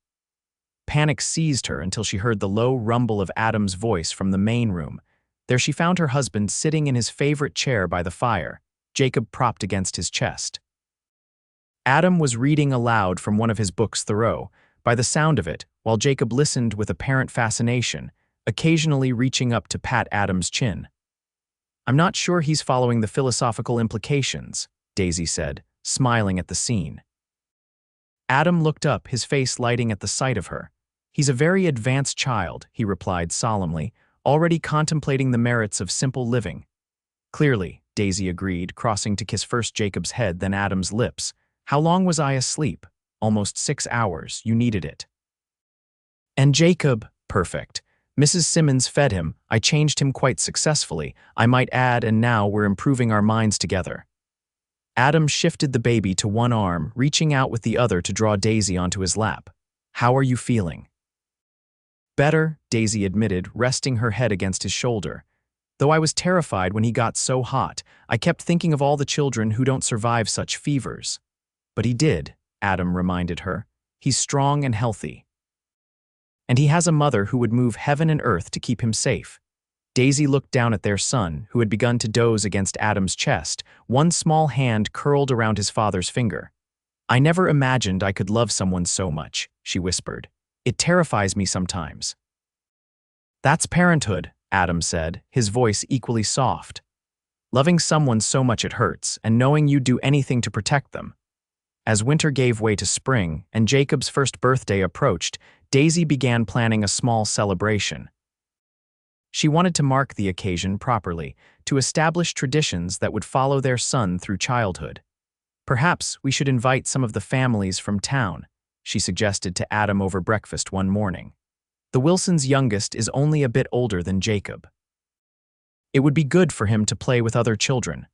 Panic seized her until she heard the low rumble of Adam's voice from the main room. There she found her husband sitting in his favorite chair by the fire, Jacob propped against his chest. Adam was reading aloud from one of his books, Thoreau, by the sound of it, while Jacob listened with apparent fascination, occasionally reaching up to pat Adam's chin. "I'm not sure he's following the philosophical implications," Daisy said, smiling at the scene. Adam looked up, his face lighting at the sight of her. "He's a very advanced child," he replied solemnly, already contemplating the merits of simple living. "Clearly," Daisy agreed, crossing to kiss first Jacob's head, then Adam's lips. "How long was I asleep?" "Almost 6 hours. You needed it." "And Jacob?" "Perfect. Mrs. Simmons fed him. I changed him quite successfully, I might add, and now we're improving our minds together." Adam shifted the baby to one arm, reaching out with the other to draw Daisy onto his lap. "How are you feeling?" "Better," Daisy admitted, resting her head against his shoulder. "Though I was terrified when he got so hot, I kept thinking of all the children who don't survive such fevers." "But he did," Adam reminded her. "He's strong and healthy. And he has a mother who would move heaven and earth to keep him safe." Daisy looked down at their son, who had begun to doze against Adam's chest, one small hand curled around his father's finger. "I never imagined I could love someone so much," she whispered. "It terrifies me sometimes." "That's parenthood," Adam said, his voice equally soft. "Loving someone so much it hurts, and knowing you'd do anything to protect them." As winter gave way to spring and Jacob's first birthday approached, Daisy began planning a small celebration. She wanted to mark the occasion properly, to establish traditions that would follow their son through childhood. "Perhaps we should invite some of the families from town," she suggested to Adam over breakfast one morning. "The Wilsons' youngest is only a bit older than Jacob. It would be good for him to play with other children."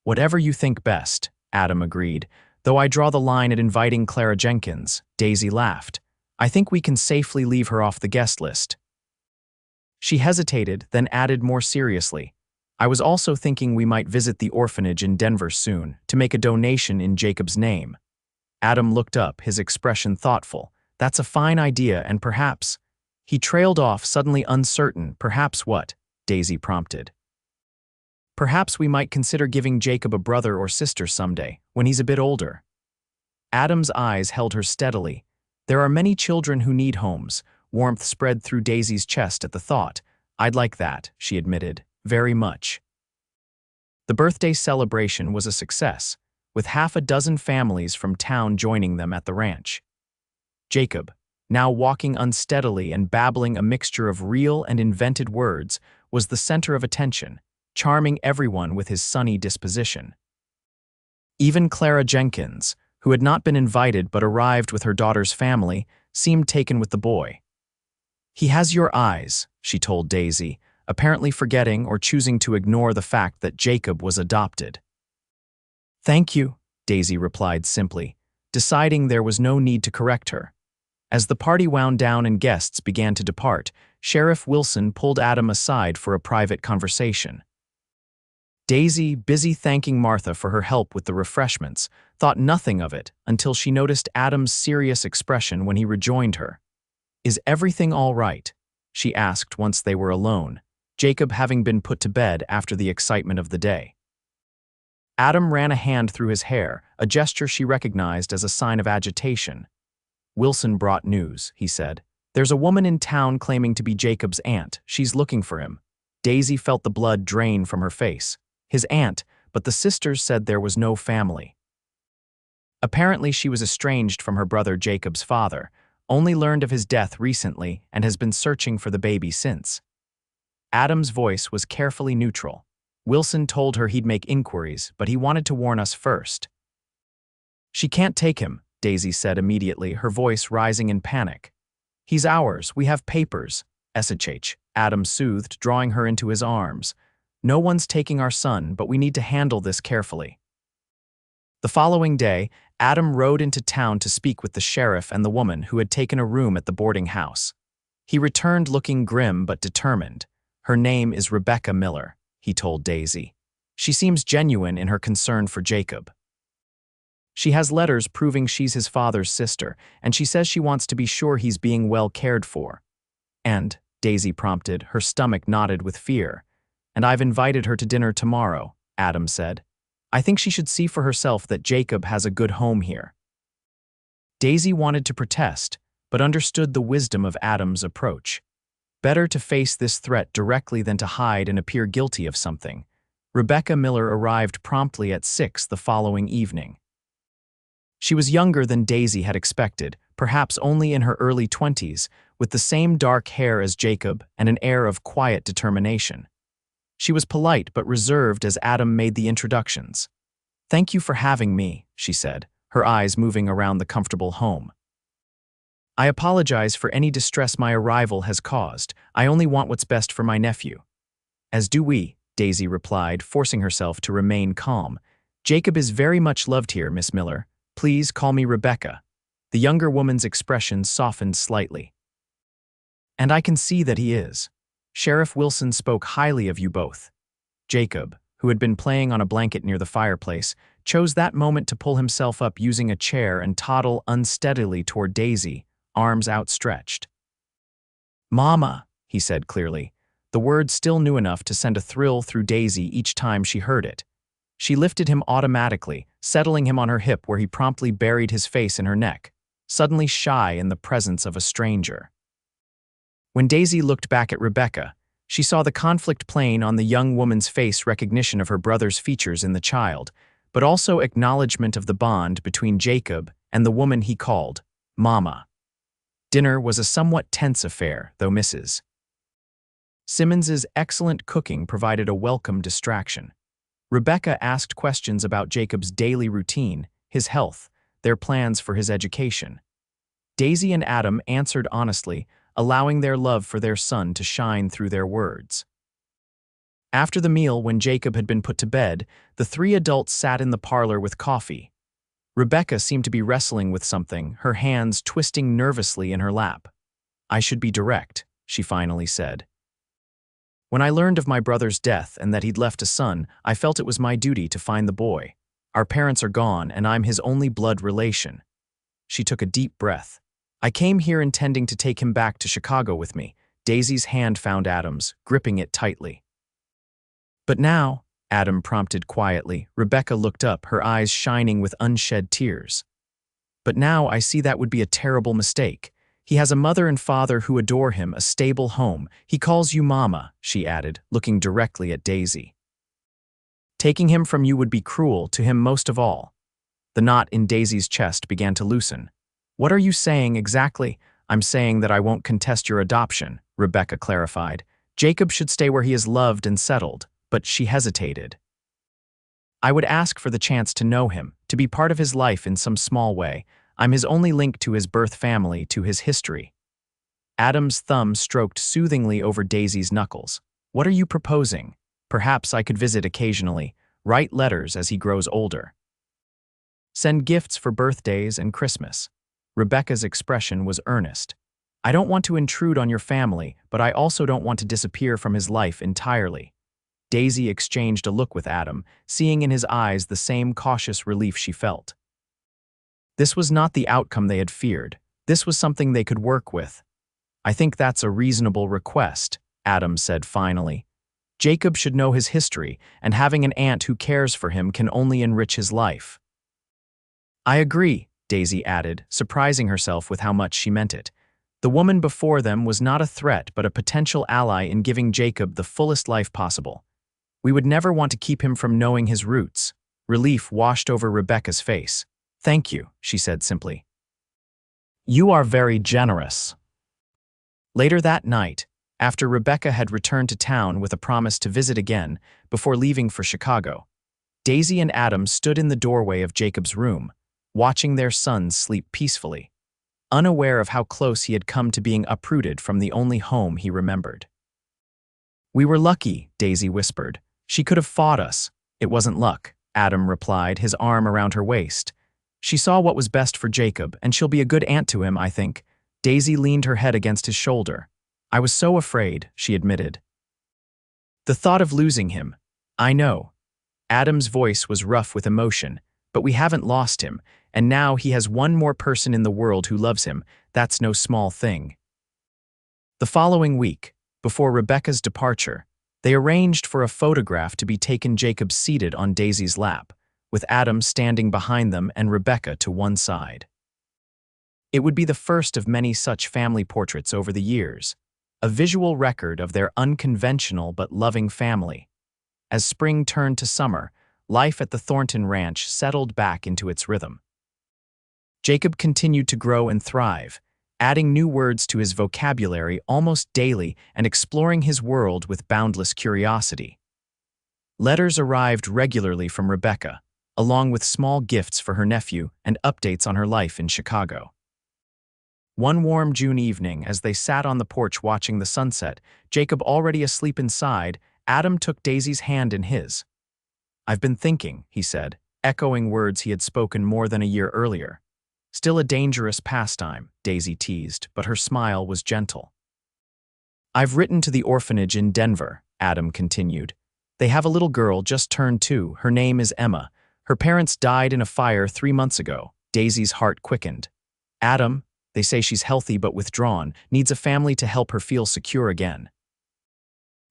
"Whatever you think best," Adam agreed, "though I draw the line at inviting Clara Jenkins." Daisy laughed. "I think we can safely leave her off the guest list." She hesitated, then added more seriously, "I was also thinking we might visit the orphanage in Denver soon, to make a donation in Jacob's name." Adam looked up, his expression thoughtful. "That's a fine idea, and perhaps—" He trailed off, suddenly uncertain. "Perhaps what?" Daisy prompted. "Perhaps we might consider giving Jacob a brother or sister someday, when he's a bit older." Adam's eyes held her steadily. "There are many children who need homes." Warmth spread through Daisy's chest at the thought. "I'd like that," she admitted, "very much." The birthday celebration was a success, with half a dozen families from town joining them at the ranch. Jacob, now walking unsteadily and babbling a mixture of real and invented words, was the center of attention, charming everyone with his sunny disposition. Even Clara Jenkins, who had not been invited but arrived with her daughter's family, seemed taken with the boy. "He has your eyes," she told Daisy, apparently forgetting or choosing to ignore the fact that Jacob was adopted. "Thank you," Daisy replied simply, deciding there was no need to correct her. As the party wound down and guests began to depart, Sheriff Wilson pulled Adam aside for a private conversation. Daisy, busy thanking Martha for her help with the refreshments, thought nothing of it until she noticed Adam's serious expression when he rejoined her. "Is everything all right?" she asked once they were alone, Jacob having been put to bed after the excitement of the day. Adam ran a hand through his hair, a gesture she recognized as a sign of agitation. "Wilson brought news," he said. There's a woman in town claiming to be Jacob's aunt. She's looking for him. Daisy felt the blood drain from her face. His aunt, but the sisters said there was no family. Apparently, she was estranged from her brother Jacob's father, only learned of his death recently, and has been searching for the baby since. Adam's voice was carefully neutral. Wilson told her he'd make inquiries, but he wanted to warn us first. She can't take him, Daisy said immediately, her voice rising in panic. He's ours, we have papers, SHH, Adam soothed, drawing her into his arms. No one's taking our son, but we need to handle this carefully. The following day, Adam rode into town to speak with the sheriff and the woman who had taken a room at the boarding house. He returned looking grim but determined. Her name is Rebecca Miller, he told Daisy. She seems genuine in her concern for Jacob. She has letters proving she's his father's sister, and she says she wants to be sure he's being well cared for. And, Daisy prompted, her stomach knotted with fear. And I've invited her to dinner tomorrow, Adam said. I think she should see for herself that Jacob has a good home here. Daisy wanted to protest, but understood the wisdom of Adam's approach. Better to face this threat directly than to hide and appear guilty of something. Rebecca Miller arrived promptly at 6 the following evening. She was younger than Daisy had expected, perhaps only in her early 20s, with the same dark hair as Jacob and an air of quiet determination. She was polite but reserved as Adam made the introductions. "Thank you for having me," she said, her eyes moving around the comfortable home. "I apologize for any distress my arrival has caused. I only want what's best for my nephew." "As do we," Daisy replied, forcing herself to remain calm. "Jacob is very much loved here, Miss Miller. Please call me Rebecca." The younger woman's expression softened slightly. "And I can see that he is. Sheriff Wilson spoke highly of you both." Jacob, who had been playing on a blanket near the fireplace, chose that moment to pull himself up using a chair and toddle unsteadily toward Daisy, arms outstretched. "Mama," he said clearly, the word still new enough to send a thrill through Daisy each time she heard it. She lifted him automatically, settling him on her hip where he promptly buried his face in her neck, suddenly shy in the presence of a stranger. When Daisy looked back at Rebecca, she saw the conflict plain on the young woman's face, recognition of her brother's features in the child, but also acknowledgement of the bond between Jacob and the woman he called Mama. Dinner was a somewhat tense affair, though Mrs. Simmons's excellent cooking provided a welcome distraction. Rebecca asked questions about Jacob's daily routine, his health, their plans for his education. Daisy and Adam answered honestly, allowing their love for their son to shine through their words. After the meal, when Jacob had been put to bed, the three adults sat in the parlor with coffee. Rebecca seemed to be wrestling with something, her hands twisting nervously in her lap. "I should be direct," she finally said. "When I learned of my brother's death and that he'd left a son, I felt it was my duty to find the boy. Our parents are gone, and I'm his only blood relation." She took a deep breath. "I came here intending to take him back to Chicago with me." Daisy's hand found Adam's, gripping it tightly. "But now," Adam prompted quietly. Rebecca looked up, her eyes shining with unshed tears. "But now I see that would be a terrible mistake. He has a mother and father who adore him, a stable home. He calls you Mama," she added, looking directly at Daisy. "Taking him from you would be cruel, to him most of all." The knot in Daisy's chest began to loosen. "What are you saying exactly?" "I'm saying that I won't contest your adoption," Rebecca clarified. "Jacob should stay where he is loved and settled." But she hesitated. "I would ask for the chance to know him, to be part of his life in some small way. I'm his only link to his birth family, to his history." Adam's thumb stroked soothingly over Daisy's knuckles. "What are you proposing? Perhaps I could visit occasionally, write letters as he grows older. Send gifts for birthdays and Christmas." Rebecca's expression was earnest. "I don't want to intrude on your family, but I also don't want to disappear from his life entirely." Daisy exchanged a look with Adam, seeing in his eyes the same cautious relief she felt. This was not the outcome they had feared. This was something they could work with. "I think that's a reasonable request," Adam said finally. "Jacob should know his history, and having an aunt who cares for him can only enrich his life." "I agree," Daisy added, surprising herself with how much she meant it. The woman before them was not a threat but a potential ally in giving Jacob the fullest life possible. We would never want to keep him from knowing his roots. Relief washed over Rebecca's face. "Thank you," she said simply. "You are very generous." Later that night, after Rebecca had returned to town with a promise to visit again before leaving for Chicago, Daisy and Adam stood in the doorway of Jacob's room, watching their sons sleep peacefully, unaware of how close he had come to being uprooted from the only home he remembered. "We were lucky," Daisy whispered. "She could have fought us." "It wasn't luck," Adam replied, his arm around her waist. "She saw what was best for Jacob, and she'll be a good aunt to him, I think." Daisy leaned her head against his shoulder. "I was so afraid," she admitted. "The thought of losing him." "I know." Adam's voice was rough with emotion. "But we haven't lost him, and now he has one more person in the world who loves him. That's no small thing." The following week, before Rebecca's departure, they arranged for a photograph to be taken Jacob seated on Daisy's lap, with Adam standing behind them and Rebecca to one side. It would be the first of many such family portraits over the years, a visual record of their unconventional but loving family. As spring turned to summer, life at the Thornton Ranch settled back into its rhythm. Jacob continued to grow and thrive, adding new words to his vocabulary almost daily and exploring his world with boundless curiosity. Letters arrived regularly from Rebecca, along with small gifts for her nephew and updates on her life in Chicago. One warm June evening, as they sat on the porch watching the sunset, Jacob already asleep inside, Adam took Daisy's hand in his. "I've been thinking," he said, echoing words he had spoken more than a year earlier. "Still a dangerous pastime," Daisy teased, but her smile was gentle. "I've written to the orphanage in Denver," Adam continued. "They have a little girl just turned 2. Her name is Emma. Her parents died in a fire 3 months ago." Daisy's heart quickened. "Adam, they say she's healthy but withdrawn, needs a family to help her feel secure again."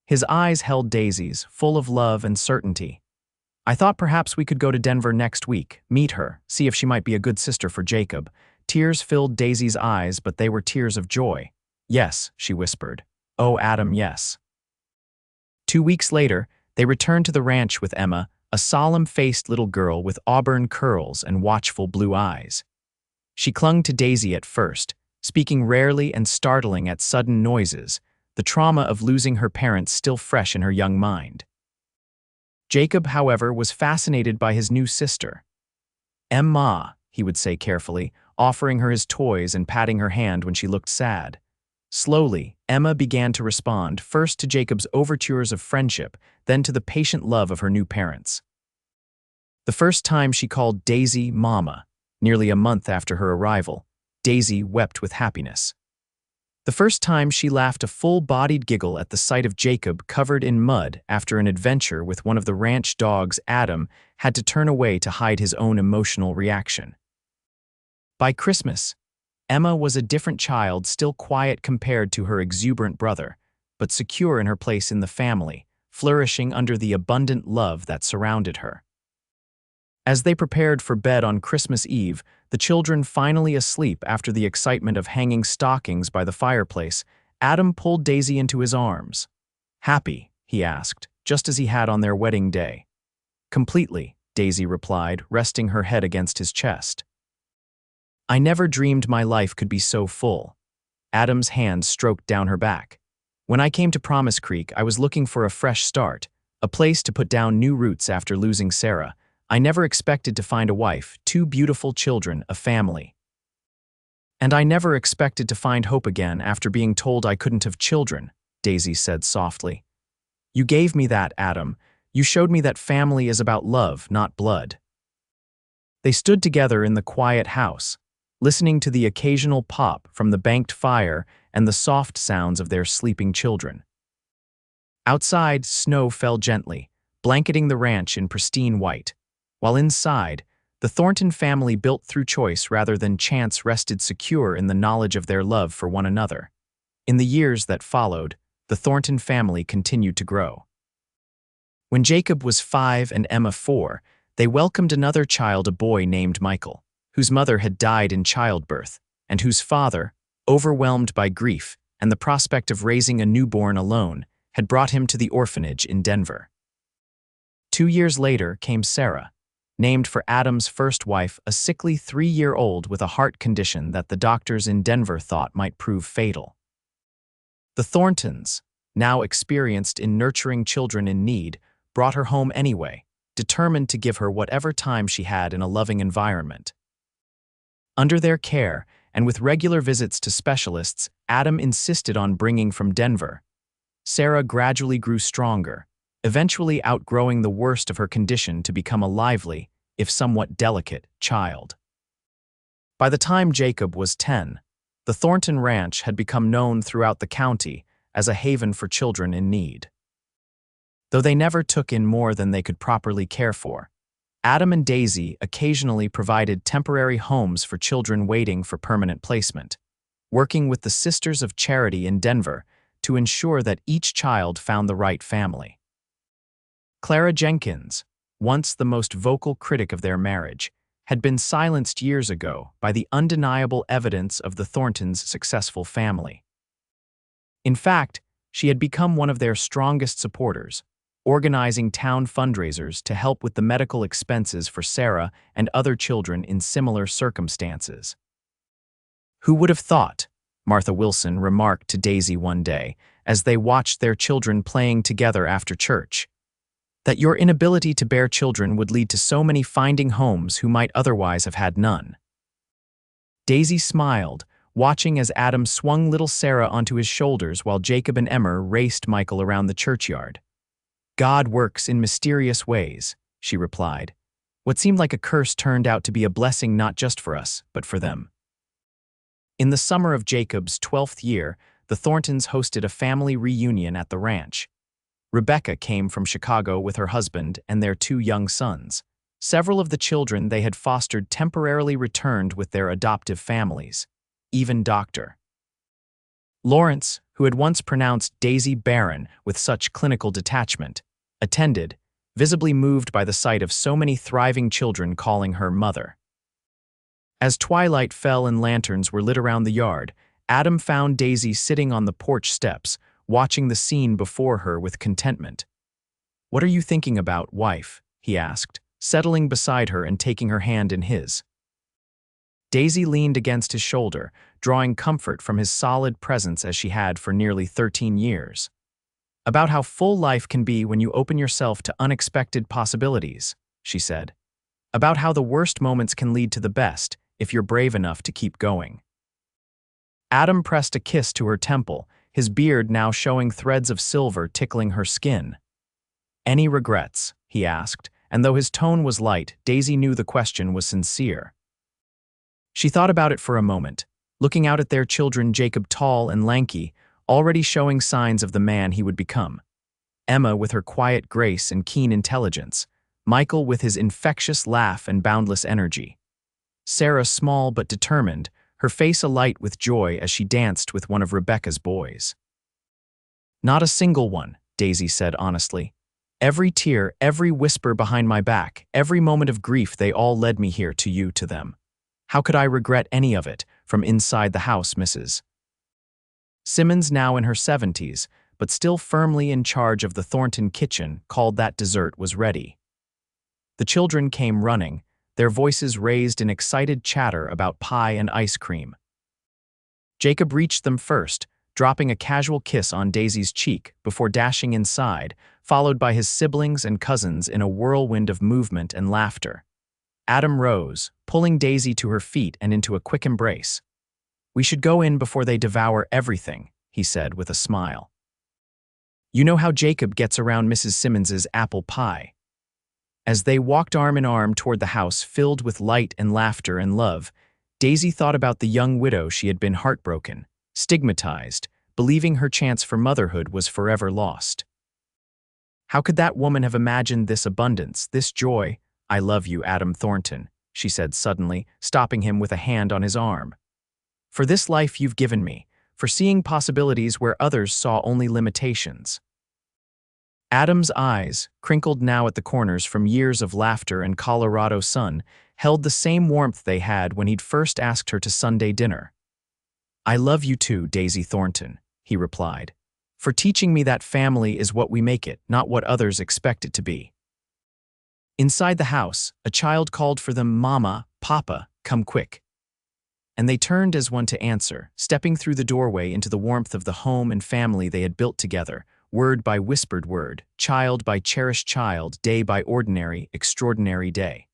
His eyes held Daisy's, full of love and certainty. "I thought perhaps we could go to Denver next week, meet her, see if she might be a good sister for Jacob." Tears filled Daisy's eyes, but they were tears of joy. "Yes," she whispered. "Oh, Adam, yes." 2 weeks later, they returned to the ranch with Emma, a solemn-faced little girl with auburn curls and watchful blue eyes. She clung to Daisy at first, speaking rarely and startling at sudden noises, the trauma of losing her parents still fresh in her young mind. Jacob, however, was fascinated by his new sister. "Emma," he would say carefully, offering her his toys and patting her hand when she looked sad. Slowly, Emma began to respond, first to Jacob's overtures of friendship, then to the patient love of her new parents. The first time she called Daisy Mama, nearly a month after her arrival, Daisy wept with happiness. The first time she laughed a full-bodied giggle at the sight of Jacob covered in mud after an adventure with one of the ranch dogs, Adam had to turn away to hide his own emotional reaction. By Christmas, Emma was a different child, still quiet compared to her exuberant brother, but secure in her place in the family, flourishing under the abundant love that surrounded her. As they prepared for bed on Christmas Eve, the children finally asleep after the excitement of hanging stockings by the fireplace, Adam pulled Daisy into his arms. "Happy?" he asked, just as he had on their wedding day. "Completely," Daisy replied, resting her head against his chest. "I never dreamed my life could be so full." Adam's hand stroked down her back. "When I came to Promise Creek, I was looking for a fresh start, a place to put down new roots after losing Sarah. I never expected to find a wife, 2 beautiful children, a family. And I never expected to find hope again after being told I couldn't have children," Daisy said softly. "You gave me that, Adam. You showed me that family is about love, not blood." They stood together in the quiet house, listening to the occasional pop from the banked fire and the soft sounds of their sleeping children. Outside, snow fell gently, blanketing the ranch in pristine white, while inside, the Thornton family, built through choice rather than chance, rested secure in the knowledge of their love for one another. In the years that followed, the Thornton family continued to grow. When Jacob was 5 and Emma 4, they welcomed another child, a boy named Michael, whose mother had died in childbirth, and whose father, overwhelmed by grief and the prospect of raising a newborn alone, had brought him to the orphanage in Denver. 2 years later came Sarah, named for Adam's first wife, a sickly 3-year-old with a heart condition that the doctors in Denver thought might prove fatal. The Thorntons, now experienced in nurturing children in need, brought her home anyway, determined to give her whatever time she had in a loving environment. Under their care, and with regular visits to specialists Adam insisted on bringing from Denver, Sarah gradually grew stronger, eventually outgrowing the worst of her condition to become a lively, if somewhat delicate, child. By the time Jacob was 10, the Thornton Ranch had become known throughout the county as a haven for children in need. Though they never took in more than they could properly care for, Adam and Daisy occasionally provided temporary homes for children waiting for permanent placement, working with the Sisters of Charity in Denver to ensure that each child found the right family. Clara Jenkins, once the most vocal critic of their marriage, had been silenced years ago by the undeniable evidence of the Thorntons' successful family. In fact, she had become one of their strongest supporters, organizing town fundraisers to help with the medical expenses for Sarah and other children in similar circumstances. "Who would have thought," Martha Wilson remarked to Daisy one day as they watched their children playing together after church, "that your inability to bear children would lead to so many finding homes who might otherwise have had none." Daisy smiled, watching as Adam swung little Sarah onto his shoulders while Jacob and Emmer raced Michael around the churchyard. "God works in mysterious ways," she replied. "What seemed like a curse turned out to be a blessing not just for us, but for them." In the summer of Jacob's 12th year, the Thorntons hosted a family reunion at the ranch. Rebecca came from Chicago with her husband and their 2 young sons. Several of the children they had fostered temporarily returned with their adoptive families. Even Dr. Lawrence, who had once pronounced Daisy barren with such clinical detachment, attended, visibly moved by the sight of so many thriving children calling her mother. As twilight fell and lanterns were lit around the yard, Adam found Daisy sitting on the porch steps, watching the scene before her with contentment. "What are you thinking about, wife?" he asked, settling beside her and taking her hand in his. Daisy leaned against his shoulder, drawing comfort from his solid presence as she had for nearly 13 years. "About how full life can be when you open yourself to unexpected possibilities," she said. "About how the worst moments can lead to the best if you're brave enough to keep going." Adam pressed a kiss to her temple, his beard now showing threads of silver tickling her skin. "Any regrets?" he asked, and though his tone was light, Daisy knew the question was sincere. She thought about it for a moment, looking out at their children, Jacob tall and lanky, already showing signs of the man he would become. Emma with her quiet grace and keen intelligence. Michael with his infectious laugh and boundless energy. Sarah small but determined, her face alight with joy as she danced with one of Rebecca's boys. "Not a single one," Daisy said honestly. "Every tear, every whisper behind my back, every moment of grief, they all led me here to you, to them. How could I regret any of it, from inside the house, Mrs. Simmons, now in her 70s, but still firmly in charge of the Thornton kitchen, called that dessert was ready. The children came running, their voices raised in excited chatter about pie and ice cream. Jacob reached them first, dropping a casual kiss on Daisy's cheek before dashing inside, followed by his siblings and cousins in a whirlwind of movement and laughter. Adam rose, pulling Daisy to her feet and into a quick embrace. "We should go in before they devour everything," he said with a smile. "You know how Jacob gets around Mrs. Simmons's apple pie." As they walked arm in arm toward the house filled with light and laughter and love, Daisy thought about the young widow she had been heartbroken, stigmatized, believing her chance for motherhood was forever lost. How could that woman have imagined this abundance, this joy? "I love you, Adam Thornton," she said suddenly, stopping him with a hand on his arm. "For this life you've given me, for seeing possibilities where others saw only limitations." Adam's eyes, crinkled now at the corners from years of laughter and Colorado sun, held the same warmth they had when he'd first asked her to Sunday dinner. I love you too, Daisy Thornton, he replied, for teaching me that family is what we make it, not what others expect it to be. Inside the house, a child called for them, Mama, Papa, come quick. And they turned as one to answer, stepping through the doorway into the warmth of the home and family they had built together, word by whispered word, child by cherished child, day by ordinary, extraordinary day.